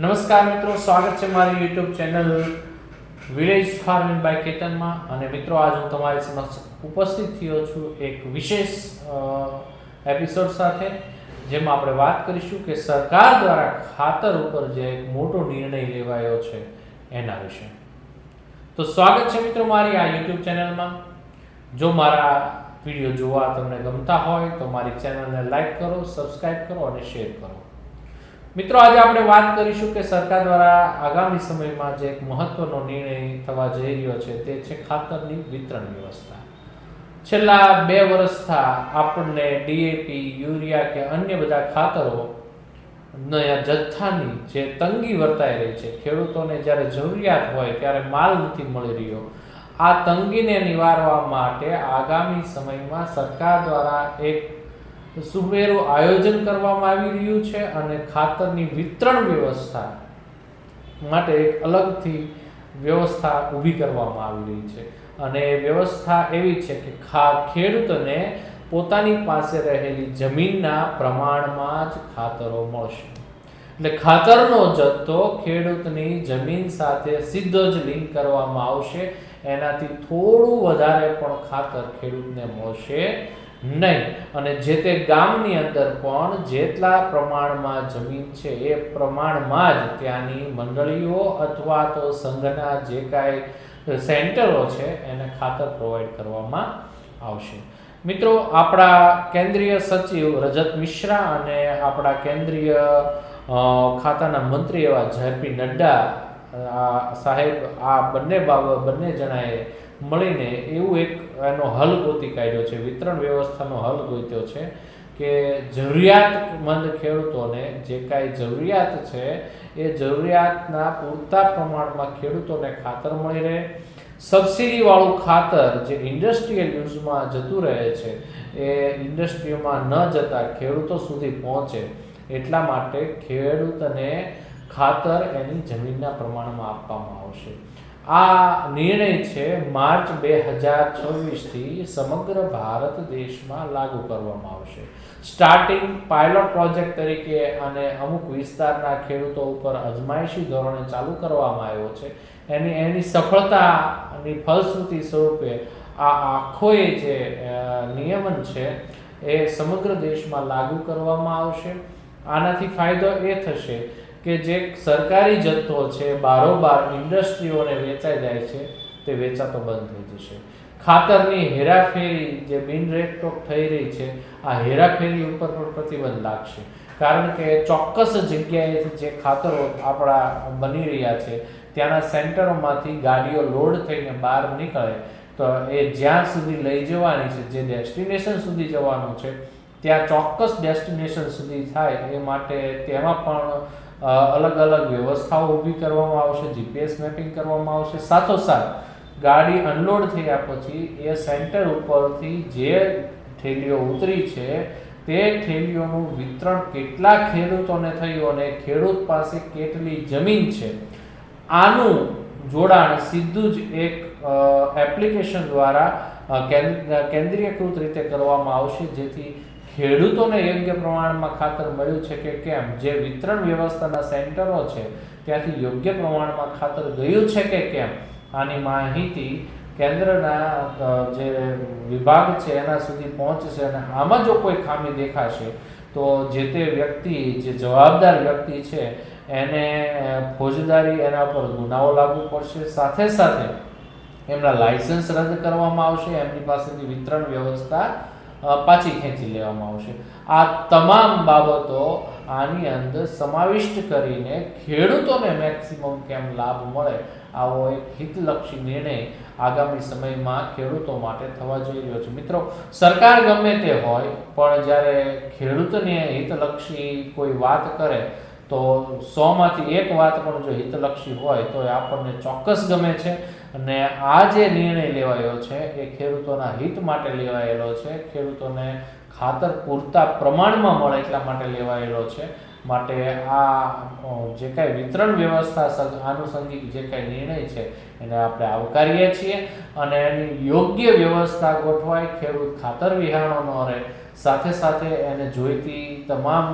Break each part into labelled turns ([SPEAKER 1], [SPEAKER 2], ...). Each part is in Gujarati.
[SPEAKER 1] નમસ્કાર મિત્રો, સ્વાગત છે મારી YouTube channel village farming by કેતનમાં. અને મિત્રો, આજ હું તમારી સમક્ષ ઉપસ્થિત થયો છું એક વિશેષ એપિસોડ સાથે, જેમાં આપણે વાત કરીશું કે સરકાર દ્વારા ખાતર ઉપર જે એક મોટો નિર્ણય લેવાયો છે એના વિશે. તો સ્વાગત છે મિત્રો મારી આ YouTube ચેનલમાં. જો મારા વિડીયો જોવા તમને ગમતા હોય તો મારી ચેનલને લાઈક કરો, સબસ્ક્રાઇબ કરો અને શેર કરો. મિત્રો, આજે આપણે વાત કરીશું કે સરકાર દ્વારા આગામી સમયમાં જે એક મહત્વનો નિર્ણય થવા જઈ રહ્યો છે તે છે ખાતરની વિતરણ વ્યવસ્થા. છેલ્લા 2 વર્ષથી આપણને ડીએપી, યુરિયા કે અન્ય બધા ખાતરો જથ્થાની જે તંગી વર્તાઈ રહી છે, ખેડૂતોને જ્યારે જરૂરિયાત હોય ત્યારે માલ નથી મળી રહ્યો. આ તંગીને નિવારવા માટે આગામી સમયમાં સરકાર દ્વારા એક સુમેરું આયોજન કરવામાં આવી રહ્યું છે અને ખાતરની વિતરણ વ્યવસ્થા માટે એક અલગથી વ્યવસ્થા ઊભી કરવામાં આવી રહી છે. અને વ્યવસ્થા એવી છે કે ખેડૂતોને પોતાની પાસે રહેલી જમીનના પ્રમાણમાં જ ખાતરો મળશે. એટલે ખાતરનો જથ્થો ખેડૂતની જમીન સાથે સીધો જ લિંક કરવામાં આવશે. એનાથી થોડું વધારે પણ ખાતર ખેડૂતને મળશે નહીં. અને જે તે ગામની અંદર પણ જેટલા પ્રમાણમાં જમીન છે એ પ્રમાણમાં જ ત્યાંની મંડળીઓ અથવા તો સંઘના જે કાંઈ સેન્ટરો છે એને ખાતર પ્રોવાઈડ કરવામાં આવશે. મિત્રો, આપણા કેન્દ્રીય સચિવ રજત મિશ્રા અને આપણા કેન્દ્રીય ખાતાના મંત્રી એવા જેપી નડ્ડા સાહેબ આ બંને જણાએ મળીને એવું એક એનો હલ ગોતી કાઢ્યો છે, વિતરણ વ્યવસ્થાનો હલ ગોત્યો છે કે જરૂરિયાતમંદ ખેડૂતોને જે કાંઈ જરૂરિયાત છે એ જરૂરિયાતના પૂરતા પ્રમાણમાં ખેડૂતોને ખાતર મળી રહે. સબસિડીવાળું ખાતર જે ઇન્ડસ્ટ્રીયલ યુઝમાં જતું રહે છે એ ઇન્ડસ્ટ્રીમાં ન જતા ખેડૂતો સુધી પહોંચે એટલા માટે ખેડૂતને ખાતર એની જમીનના પ્રમાણમાં આપવામાં આવશે. આ નિર્ણય છે માર્ચ 2026થી સમગ્ર ભારત દેશમાં લાગુ કરવામાં આવશે. સ્ટાર્ટિંગ પાયલોટ પ્રોજેક્ટ તરીકે અને અમુક વિસ્તારના ખેડૂતો ઉપર અજમાયશી ધોરણે ચાલુ કરવામાં આવ્યો છે. એની સફળતાની ફલશ્રુતિ સ્વરૂપે આ આખો જે નિયમન છે એ સમગ્ર દેશમાં લાગુ કરવામાં આવશે. આનાથી ફાયદો એ થશે કે જે સરકારી જથ્થો છે બારોબાર ઇન્ડસ્ટ્રીઓને વેચાઈ જાય છે તે વેચાતો બંધ થઈ જશે. ખાતરની હેરાફેરી જે બિનરેકટોક થઈ રહી છે આ હેરાફેરી ઉપર પણ પ્રતિબંધ લાગશે. કારણ કે ચોક્કસ જગ્યાએથી જે ખાતરો આપણા બની રહ્યા છે ત્યાંના સેન્ટરોમાંથી ગાડીઓ લોડ થઈને બહાર નીકળે તો એ જ્યાં સુધી લઈ જવાની છે, જે ડેસ્ટિનેશન સુધી જવાનું છે ત્યાં ચોક્કસ ડેસ્ટિનેશન સુધી થાય એ માટે તેમાં પણ અલગ અલગ વ્યવસ્થાઓ ઊભી કરવામાં આવશે, જીપીએસ મેપિંગ કરવામાં આવશે. સાથોસાથ ગાડી અનલોડ થયા પછી એ સેન્ટર ઉપરથી જે થેલીઓ ઉતરી છે તે થેલીઓનું વિતરણ કેટલા ખેડૂતોને થયું અને ખેડૂત પાસે કેટલી જમીન છે આનું જોડાણ સીધું જ એક એપ્લિકેશન દ્વારા કેન્દ્રીયકૃત રીતે કરવામાં આવશે, જેથી ખેડૂતોને યોગ્ય પ્રમાણમાં ખાતર મળ્યું છે કે કેમ, જે વિતરણ વ્યવસ્થાના સેન્ટરો છે ત્યાંથી યોગ્ય પ્રમાણમાં ખાતર ગયું છે કે કેમ, આની માહિતી કેન્દ્રના જે વિભાગ છે એના સુધી પહોંચશે. અને આમાં જો કોઈ ખામી દેખાશે તો જે તે વ્યક્તિ, જે જવાબદાર વ્યક્તિ છે એને ફોજદારી એના પર ગુનાઓ લાગુ પડશે. સાથે સાથે એમના લાયસન્સ રદ કરવામાં આવશે, એમની પાસેથી વિતરણ વ્યવસ્થા પાછી ખેંચી લેવામાં આવશે. આ તમામ બાબતો આની અંદર સમાવિષ્ટ કરીને ખેડૂતોને મેક્સિમમ કેમ લાભ મળે આવો એક હિતલક્ષી નિર્ણય આગામી સમયમાં ખેડૂતો માટે થવા જઈ રહ્યો છે. મિત્રો, સરકાર ગમે તે હોય પણ જ્યારે ખેડૂતને હિતલક્ષી કોઈ વાત કરે તો 100માંથી 1 વાત પણ જો હિતલક્ષી હોય તો એ આપણને ચોક્કસ ગમે છે. અને આ જે નિર્ણય લેવાયો છે એ ખેડૂતોના હિત માટે લેવાયેલો છે. ખેડૂતોને ખાતર પૂરતા પ્રમાણમાં મળે એટલા માટે લેવાયેલો છે. માટે આ જે કાંઈ વિતરણ વ્યવસ્થા આનુષંગિક જે કાંઈ નિર્ણય છે એને આપણે આવકારીએ છીએ. અને એની યોગ્ય વ્યવસ્થા ગોઠવાય, ખેડૂત ખાતર વિહાણો ન રહે, સાથે સાથે એને જોઈતી તમામ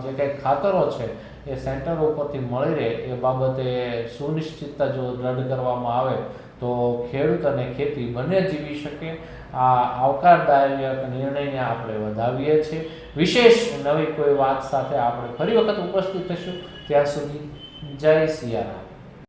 [SPEAKER 1] જે કંઈ ખાતરો છે એ સેન્ટરો ઉપરથી મળી રહે એ બાબતે સુનિશ્ચિતતા જો દ્રઢ કરવામાં આવે તો ખેડૂત અને ખેતી બંને જીવી શકે. આ આવકારદાયક નિર્ણયને આપણે વધાવીએ છીએ. વિશેષ નવી કોઈ વાત સાથે આપણે ફરી વખત ઉપસ્થિત થશું. ત્યાં સુધી જય સિયારામ.